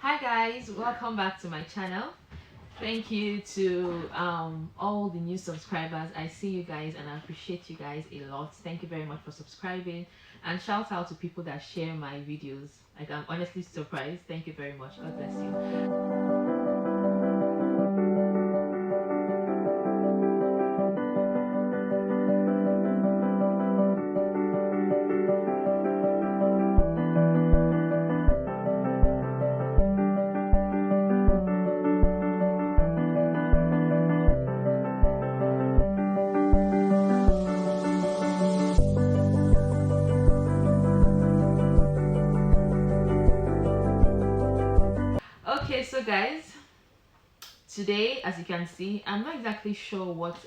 Hi guys, welcome back to my channel. Thank you to all the new subscribers. I see you guys and I appreciate you guys a lot. Thank you very much for subscribing, and shout out to people that share my videos. Like, I'm honestly surprised. Thank you very much. God bless you. Okay, so guys, today, as you can see, I'm not exactly sure what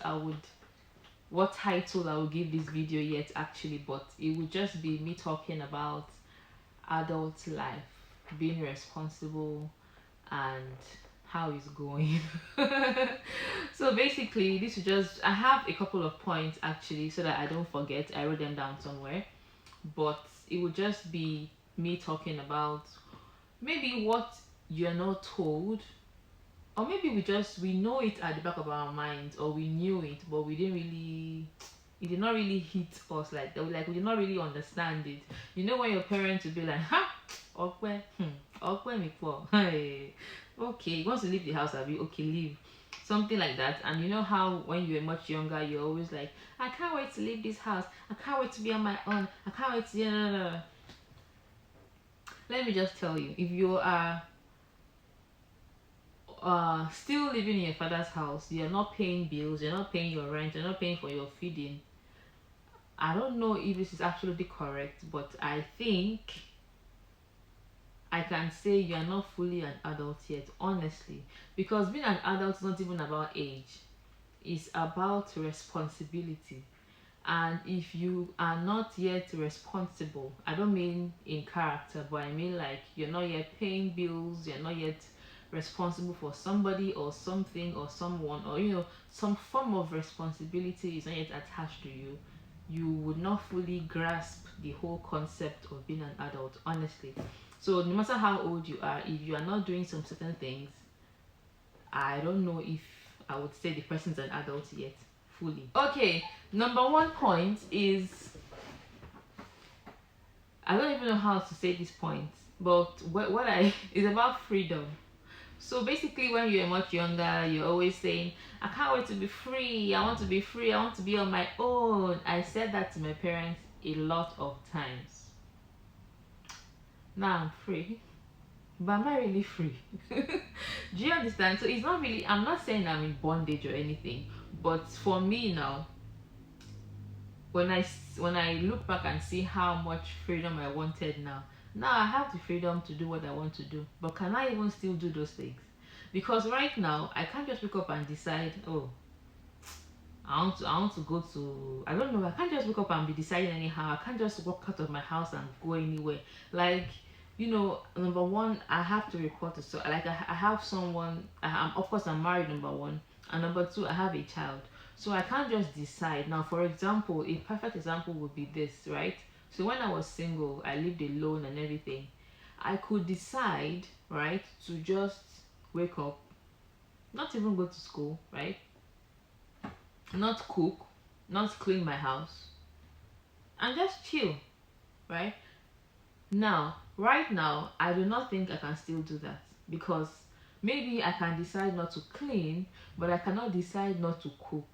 title I will give this video yet actually, but it would just be me talking about adult life, being responsible, and how it's going. So basically, this is just, I have a couple of points actually so that I don't forget. I wrote them down somewhere, but it would just be me talking about maybe what you're not told, or maybe we know it at the back of our minds, or we knew it but we didn't really, it did not really hit us like that, like we did not really understand it. You know, when your parents would be like, ha, okwe, okwe me for hey, okay, you want to leave the house, abi, okay, leave, something like that. And you know how when you were much younger, you're always like, I can't wait to leave this house, I can't wait to be on my own, I can't wait to, no. Let me just tell you, if you are still living in your father's house, you're not paying bills, you're not paying your rent, you're not paying for your feeding, I don't know if this is absolutely correct, but I think I can say you are not fully an adult yet, honestly, because being an adult is not even about age, it's about responsibility. And if you are not yet responsible, I don't mean in character, but I mean like you're not yet paying bills, you're not yet responsible for somebody or something or someone, or you know, some form of responsibility is not yet attached to you, you would not fully grasp the whole concept of being an adult, honestly. So no matter how old you are, if you are not doing some certain things, I don't know if I would say the person's an adult yet fully. Okay, number one point is, I don't even know how to say this point, but what I is about freedom. So basically, when you're much younger, you're always saying, I can't wait to be free, I want to be free, I want to be on my own. I said that to my parents a lot of times. Now I'm free, but am I really free? Do you understand? So it's not really, I'm not saying I'm in bondage or anything, but for me now, when I look back and see how much freedom I wanted, now I have the freedom to do what I want to do, but can I even still do those things? Because right now I can't just wake up and decide, oh, I want to go to, I don't know, I can't just wake up and be deciding anyhow. I can't just walk out of my house and go anywhere. Like, you know, number one, I have to report to, so like I have someone, of course I'm married, number one, and number two, I have a child. So I can't just decide. Now, for example, a perfect example would be this, right? So when I was single, I lived alone and everything, I could decide, right, to just wake up, not even go to school, right, not cook, not clean my house, and just chill, right? Now, right now, I do not think I can still do that, because maybe I can decide not to clean, but I cannot decide not to cook.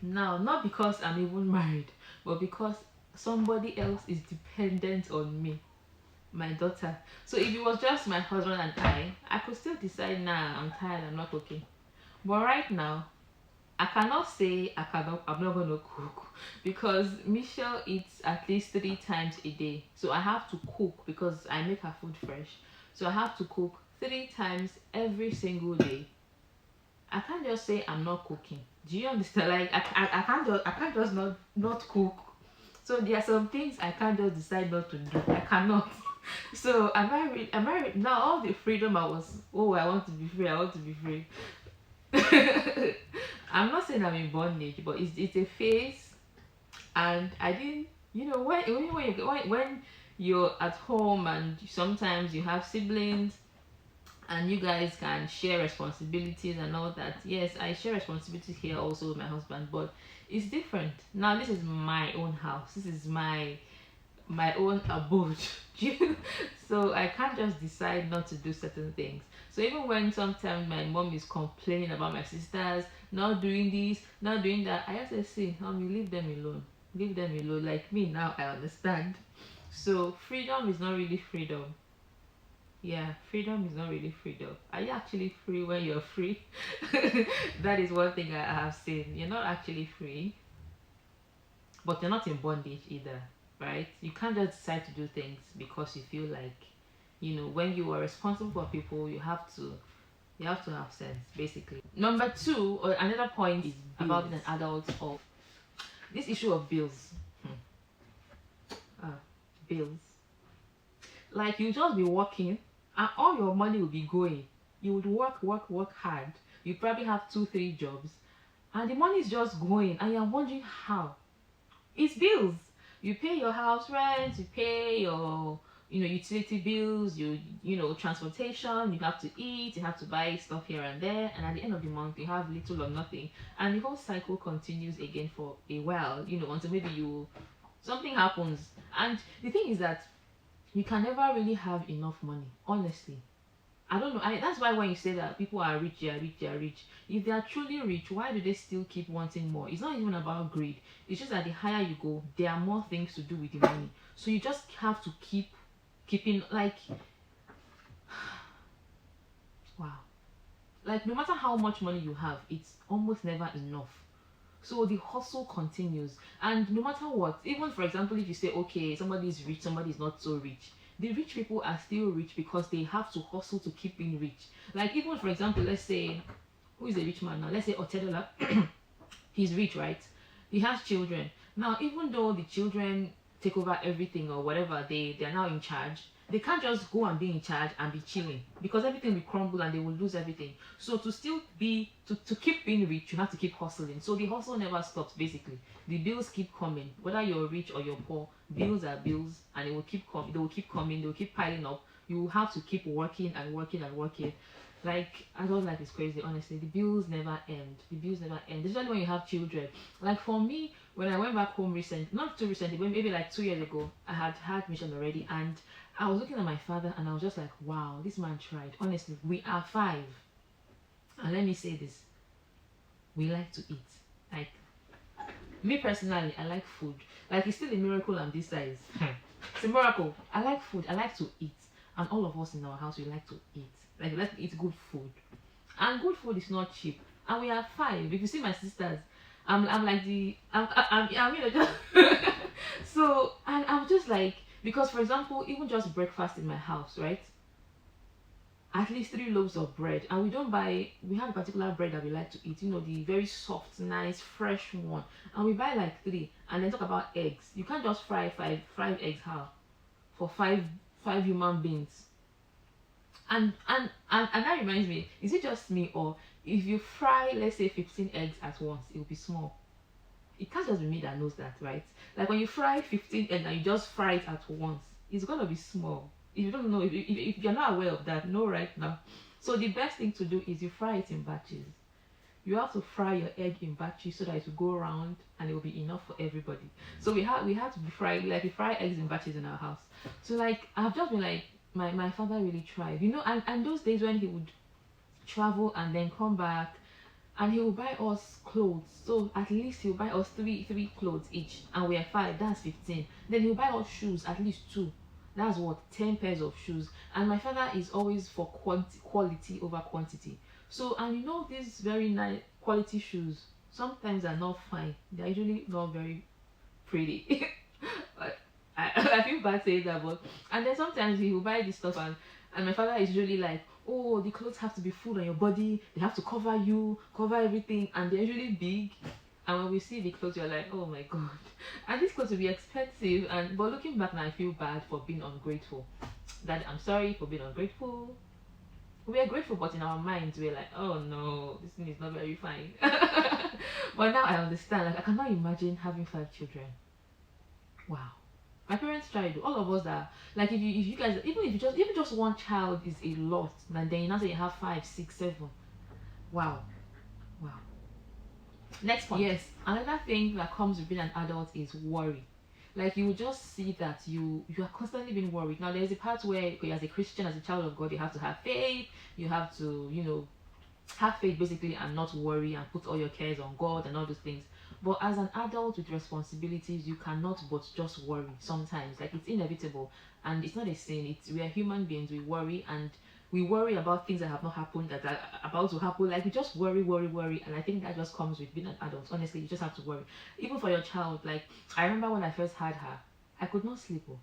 Now, not because I'm even married, but because somebody else is dependent on me, my daughter. So if it was just my husband and I could still decide, nah, I'm tired, I'm not cooking. But right now, I cannot say I'm not gonna cook, because Michelle eats at least 3 times a day. So I have to cook because I make her food fresh. So I have to cook 3 times every single day. I can't just say I'm not cooking. Do you understand? Like I can't just not cook. So there are some things I can't just decide not to do. I cannot. So am I now, all the freedom I was, oh, I want to be free, I want to be free. I'm not saying I'm in bondage, but it's a phase, and I didn't. You know, when you're at home and sometimes you have siblings, and you guys can share responsibilities and all that. Yes, I share responsibilities here also with my husband, but it's different. Now this is my own house. This is my own abode. So I can't just decide not to do certain things. So even when sometimes my mom is complaining about my sisters not doing this, not doing that, I just say, see, mommy, leave them alone. Leave them alone. Like me now, I understand. So freedom is not really freedom. Yeah, freedom is not really freedom. Are you actually free when you're free? That is one thing I have seen. You're not actually free, but you're not in bondage either, right? You can't just decide to do things because you feel like, when you are responsible for people, you have to have sense, basically. Number two, or another point is about being an adult, or this issue of bills. Bills. Like you just be working and all your money will be going. You would work, work, work hard. You probably have two, three jobs, and the money is just going, and you're wondering how. It's bills. You pay your house rent, you pay your utility bills, transportation, you have to eat, you have to buy stuff here and there, and at the end of the month you have little or nothing, and the whole cycle continues again for a while, until maybe something happens. And the thing is that you can never really have enough money, honestly. I don't know. That's why when you say that people are rich, they are rich, they are rich. If they are truly rich, why do they still keep wanting more? It's not even about greed. It's just that the higher you go, there are more things to do with the money. So you just have to keeping like, wow. Like no matter how much money you have, it's almost never enough. So the hustle continues, and no matter what, even for example, if you say, okay, somebody is rich, somebody is not so rich, the rich people are still rich because they have to hustle to keep being rich. Like even for example, let's say, who is a rich man now? Let's say Otedola. He's rich, right? He has children. Now, even though the children take over everything or whatever, they're now in charge. They can't just go and be in charge and be chilling because everything will crumble and they will lose everything. So to still be to keep being rich, you have to keep hustling. So the hustle never stops basically. The bills keep coming. Whether you're rich or you're poor, bills are bills and it will keep coming, they will keep coming, they will keep piling up. You will have to keep working and working and working. Like adult life is crazy, honestly. The bills never end. The bills never end. Especially when you have children. Like for me, when I went back home not too recently, but maybe like 2 years ago, I had mission already, and I was looking at my father and I was just like, wow, this man tried. Honestly, we are five. And let me say this. We like to eat. Like me personally, I like food. Like it's still a miracle I'm this size. It's a miracle. I like food. I like to eat. And all of us in our house, we like to eat. Like let's eat good food. And good food is not cheap. And we are five. If you see my sisters, I'm like just so, and I'm just like, because for example, even just breakfast in my house, right? At least 3 loaves of bread, and we have a particular bread that we like to eat, the very soft, nice, fresh one, and we buy like three. And then talk about eggs. You can't just fry five eggs how for five human beings. And that reminds me, is it just me, or if you fry let's say 15 eggs at once, it will be small? It can't just be me that knows that, right? Like when you fry 15 eggs and you just fry it at once, it's gonna be small. If you don't know, if you're not aware of that, know right now. So the best thing to do is you fry it in batches. You have to fry your egg in batches so that it will go around and it will be enough for everybody. So we had to be we fry eggs in batches in our house. So like I've just been like, my father really tried, and those days when he would travel and then come back, and he will buy us clothes. So at least he'll buy us three clothes each, and we are five. That's 15. Then he'll buy us shoes, at least two. That's what 10 pairs of shoes. And my father is always for quality over quantity. So, and these very nice quality shoes sometimes are not fine. They're usually not very pretty. But I feel bad saying that, but and then sometimes he will buy this stuff, and my father is usually like, oh, the clothes have to be full on your body, they have to cover you, cover everything, and they're usually big. And when we see the clothes, you're like, oh my god. And these clothes will be expensive, but looking back now, I feel bad for being ungrateful. That I'm sorry for being ungrateful. We are grateful, but in our minds we're like, oh no, this thing is not very fine. But now I understand. Like I cannot imagine having 5 children. Wow. My parents tried. All of us that, like, if you guys, even just one child is a lot, and then you now say you have five, six, seven. Wow, wow. Next point. Yes, another thing that comes with being an adult is worry. Like, you will just see that you are constantly being worried. Now there's a part where, okay, as a Christian, as a child of God, you have to have faith. You have to, have faith basically, and not worry and put all your cares on God and all those things. But as an adult with responsibilities, you cannot but just worry sometimes. Like, it's inevitable, and it's not a sin. It's We are human beings. We worry, and we worry about things that have not happened, that are about to happen. Like, we just worry, worry, worry, and I think that just comes with being an adult. Honestly, you just have to worry. Even for your child, like, I remember when I first had her, I could not sleep. Oh,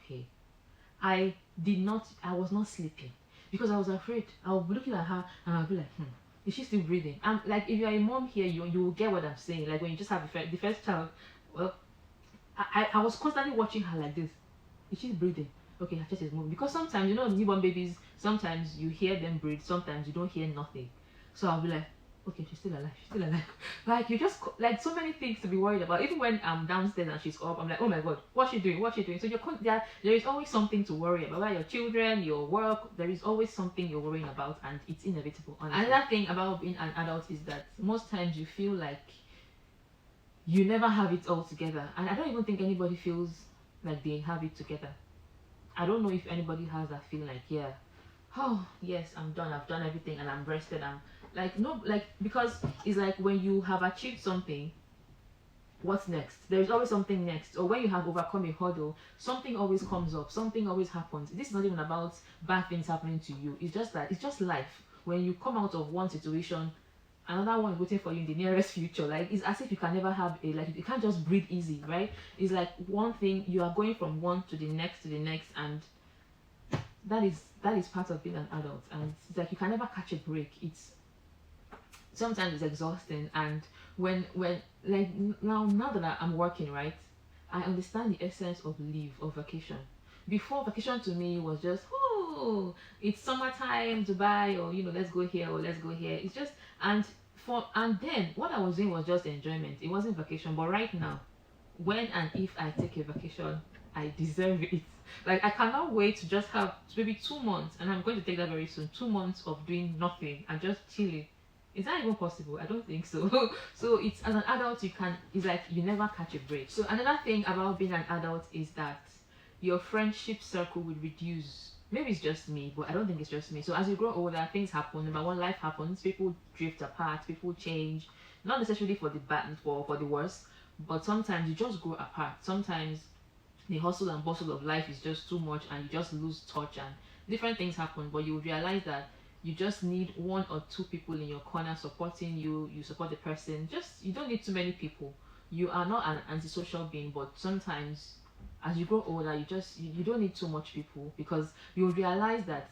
hey, I was not sleeping because I was afraid. I would be looking at her and I'll be like, is she still breathing? I'm like, if you're a mom here, you will get what I'm saying. Like, when you just have the first child, well, I was constantly watching her like this. Is she breathing? Okay, her chest is moving. Because sometimes, newborn babies, sometimes you hear them breathe, sometimes you don't hear nothing. So I'll be like, okay, she's still alive, she's still alive. Like, you just, like, so many things to be worried about. Even when I'm downstairs and she's up, I'm like, oh my god, what's she doing? What's she doing? So there is always something to worry about. Whether your children, your work, there is always something you're worrying about, and it's inevitable. Honestly. Another thing about being an adult is that most times you feel like you never have it all together. And I don't even think anybody feels like they have it together. I don't know if anybody has that feeling like, yeah, oh yes, I'm done, I've done everything and I'm rested. I'm like, no, like, because it's like when you have achieved something, what's next? There's always something next. Or when you have overcome a hurdle, something always comes up, something always happens. This is not even about bad things happening to you. It's just that, it's just life. When you come out of one situation, another one waiting for you in the nearest future. Like, it's as if you can never have like, you can't just breathe easy, right? It's like one thing, you are going from one to the next, and that is part of being an adult. And it's like you can never catch a break. It's sometimes it's exhausting. And when like, now that I'm working, right, I understand the essence of leave, of vacation. Before, vacation to me was just, oh, it's summertime, Dubai, or let's go here, or let's go here. It's just, and then what I was doing was just enjoyment. It wasn't vacation. But right now, when and if I take a vacation, I deserve it. Like, I cannot wait to just have maybe 2 months, and I'm going to take that very soon. 2 months of doing nothing and just chilling. Is that even possible? I don't think so. So it's, as an adult, it's like you never catch a break. So another thing about being an adult is that your friendship circle will reduce. Maybe it's just me, but I don't think it's just me. So as you grow older, things happen. Number one, life happens. People drift apart. People change. Not necessarily for the bad, for the worse, but sometimes you just grow apart. Sometimes the hustle and bustle of life is just too much, and you just lose touch, and different things happen. But you realize that you just need one or two people in your corner supporting you. You support the person. Just, you don't need too many people. You are not an antisocial being, but sometimes as you grow older, you don't need too much people, because you realize that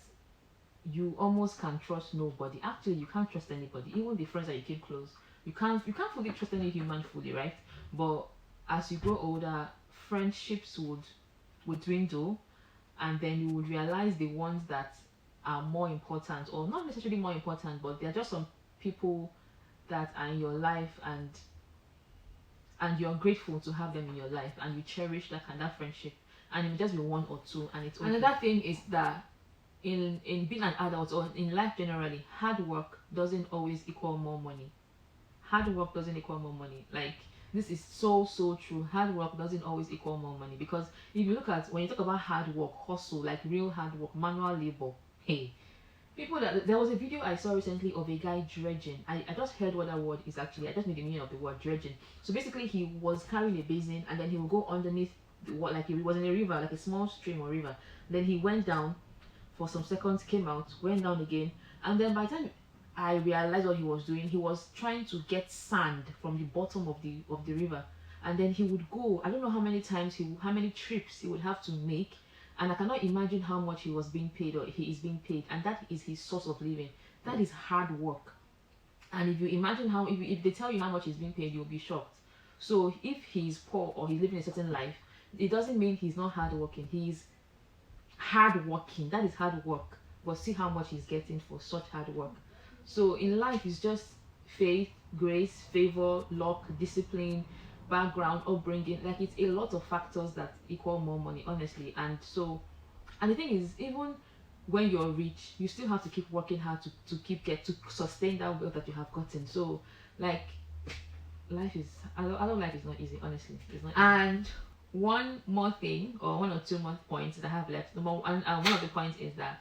you almost can trust nobody. Actually, you can't trust anybody, even the friends that you keep close. You can't fully trust any human fully, right? But as you grow older, friendships would dwindle, and then you would realize the ones that are more important, or not necessarily more important, but they're just some people that are in your life, and you're grateful to have them in your life, and you cherish that friendship. And it will just be one or two, and it's okay. Another thing is that in being an adult, or in life generally, hard work doesn't always equal more money. Hard work doesn't equal more money. Like, this is so true. Hard work doesn't always equal more money, because if you look at, when you talk about hard work, hustle, like real hard work, manual labor, hey, there was a video I saw recently of a guy dredging. I just heard what that word is actually. I just know the meaning of the word dredging. So basically, he was carrying a basin, and then he would go underneath the water, like he was in a river, like a small stream or river. Then he went down for some seconds, came out, went down again, and then by the time I realized what he was doing, he was trying to get sand from the bottom of the river. And then he would go, I don't know how many times how many trips he would have to make, and I cannot imagine how much he was being paid, or he is being paid, and that is his source of living. That is hard work. And if you imagine if they tell you how much he's being paid, you'll be shocked. So if he's poor, or he's living a certain life, it doesn't mean he's not hardworking. He's hardworking. That is hard work. But see how much he's getting for such hard work. So in life, it's just faith, grace, favor, luck, discipline, background, upbringing. Like it's a lot of factors that equal more money, honestly. And so, and the thing is, even when you're rich, you still have to keep working hard to keep get to sustain that wealth that you have gotten. So, like, life is adult life is not easy, honestly. It's not easy. And one more thing, or one or two more points that I have left. Number one, and one of the points is that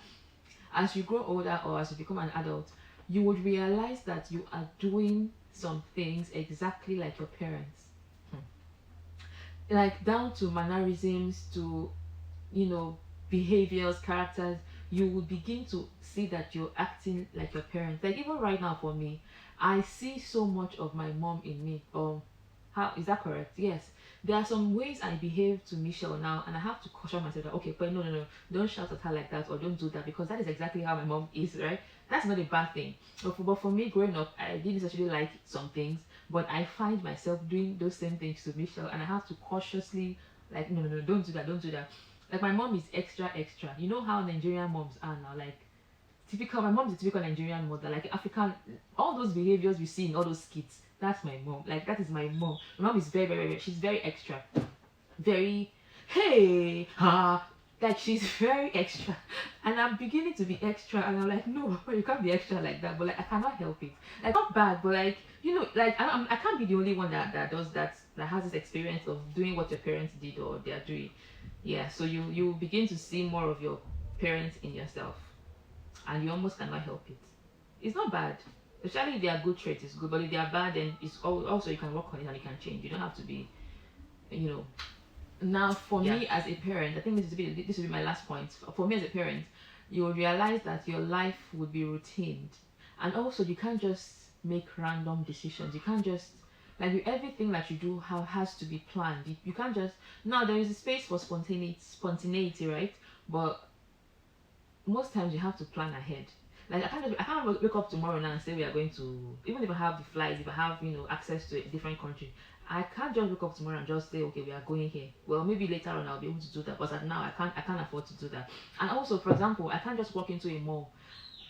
as you grow older or as you become an adult, you would realize that you are doing some things exactly like your parents. Like down to mannerisms, to, you know, behaviors, characters. You will begin to see that you're acting like your parents. Like even right now for me, I see so much of my mom in me. How is that correct? Yes. There are some ways I behave to Michelle now, and I have to caution myself that okay, but no, no, no, don't shout at her like that, or don't do that, because that is exactly how my mom is, right? That's not a bad thing. But for me, growing up, I didn't actually like some things, but I find myself doing those same things to Michelle, and I have to cautiously, like, no, no, no, don't do that, don't do that. Like my mom is extra, extra. You know how Nigerian moms are now, like typical. My mom's a typical Nigerian mother, like African. All those behaviors you see in all those skits, that's my mom. Like that is my mom. My mom is very, very, very. She's very extra, very, hey, ha. Like she's very extra, and I'm beginning to be extra, and I'm like, no, you can't be extra like that. But like I cannot help it. Like not bad, but like you know, like I can't be the only one that does that, that has this experience of doing what your parents did or they're doing. Yeah, so you begin to see more of your parents in yourself, and you almost cannot help it. It's not bad, especially if they are good traits, it's good, but if they are bad, then it's also you can work on it and you can change. You don't have to be, you know. Now for me as a parent, I think this will be my last point. For me as a parent, you will realize that your life would be routined, and also you can't just make random decisions. You can't just, like, everything that you do has to be planned. You can't just, now there is a space for spontaneity, right? But most times you have to plan ahead. Like I can't wake up tomorrow now and say we are going to, even if I have the flights, if I have, you know, access to a different country, I can't just wake up tomorrow and just say okay, we are going here. Well, maybe later on I'll be able to do that, but at now I can't afford to do that. And also, for example, I can't just walk into a mall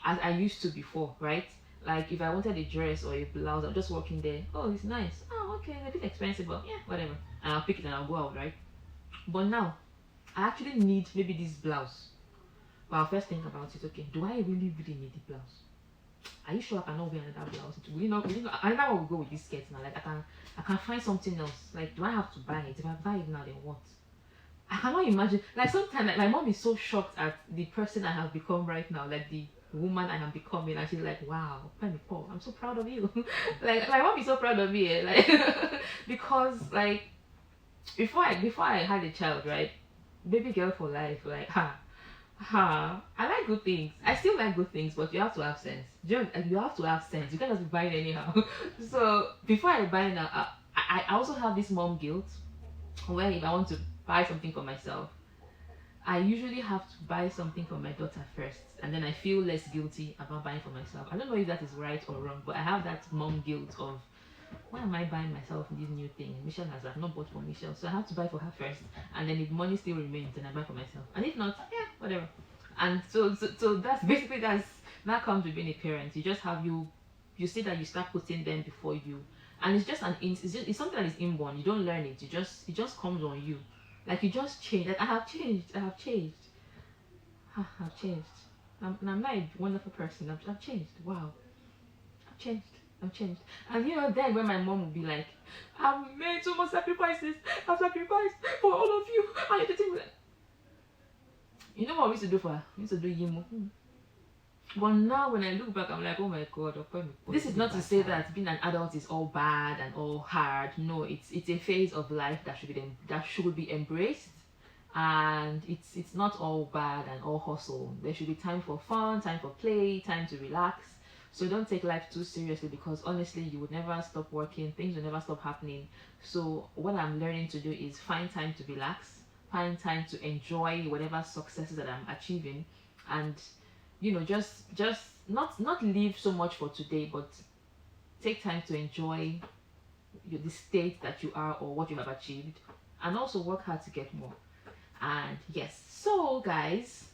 as I used to before, right? Like if I wanted a dress or a blouse, I'm just walking there. Oh, it's nice. Oh, okay, a bit expensive, but yeah, whatever. And I'll pick it and I'll go out, right? But now I actually need maybe this blouse. But I'll first think about it. Okay, do I really, really need the blouse? Are you sure I cannot wear another blouse? Will you not? Will you not? I know will go with this skirt now. Like I can find something else. Like, do I have to buy it? If I buy it now, then what? I cannot imagine. Like sometimes, like my mom is so shocked at the person I have become right now. Like the woman I am becoming, and she's like, "Wow, Penny Paul, I'm so proud of you." Like my mom is so proud of me, like because like before I had a child, right? Baby girl for life, like I like good things. I still like good things, but you have to have sense. You have to have sense. You can't just be buying anyhow. So before I buy now, I also have this mom guilt, where if I want to buy something for myself, I usually have to buy something for my daughter first, and then I feel less guilty about buying for myself. I don't know if that is right or wrong, but I have that mom guilt of, why am I buying myself this new thing? Michelle has not bought for Michelle, so I have to buy for her first, and then if money still remains, then I buy for myself, and if not, yeah, whatever. And so that's basically that comes with being a parent. You just have you see that you start putting them before you, and it's something that is inborn. You don't learn it. It just comes on you, like you just change. Like I have changed. I have changed. I've changed. I'm not a wonderful person. I've changed. Wow, I've changed. I've changed. And you know, then when my mom would be like, I've made so much sacrifices. I've sacrificed for all of you. And you're like, you know what we used to do for her? We used to do Yimo. But now when I look back, I'm like, oh my god, this is not to say that being an adult is all bad and all hard. No, it's a phase of life that should be embraced, and it's not all bad and all hustle. There should be time for fun, time for play, time to relax. So don't take life too seriously, because honestly you would never stop working, things will never stop happening. So what I'm learning to do is find time to relax, find time to enjoy whatever successes that I'm achieving, and you know, just not live so much for today, but take time to enjoy the state that you are or what you have achieved, and also work hard to get more. And yes, so guys,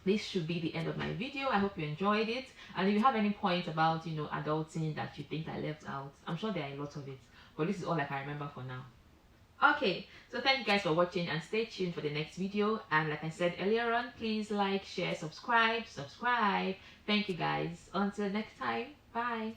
this should be the end of my video. I hope you enjoyed it, and if you have any points about, you know, adulting that you think I left out, I'm sure there are a lot of it, but this is all I can remember for now. Okay, so thank you guys for watching, and stay tuned for the next video. And like I said earlier on, please like, share, subscribe. Thank you guys. Until next time, bye.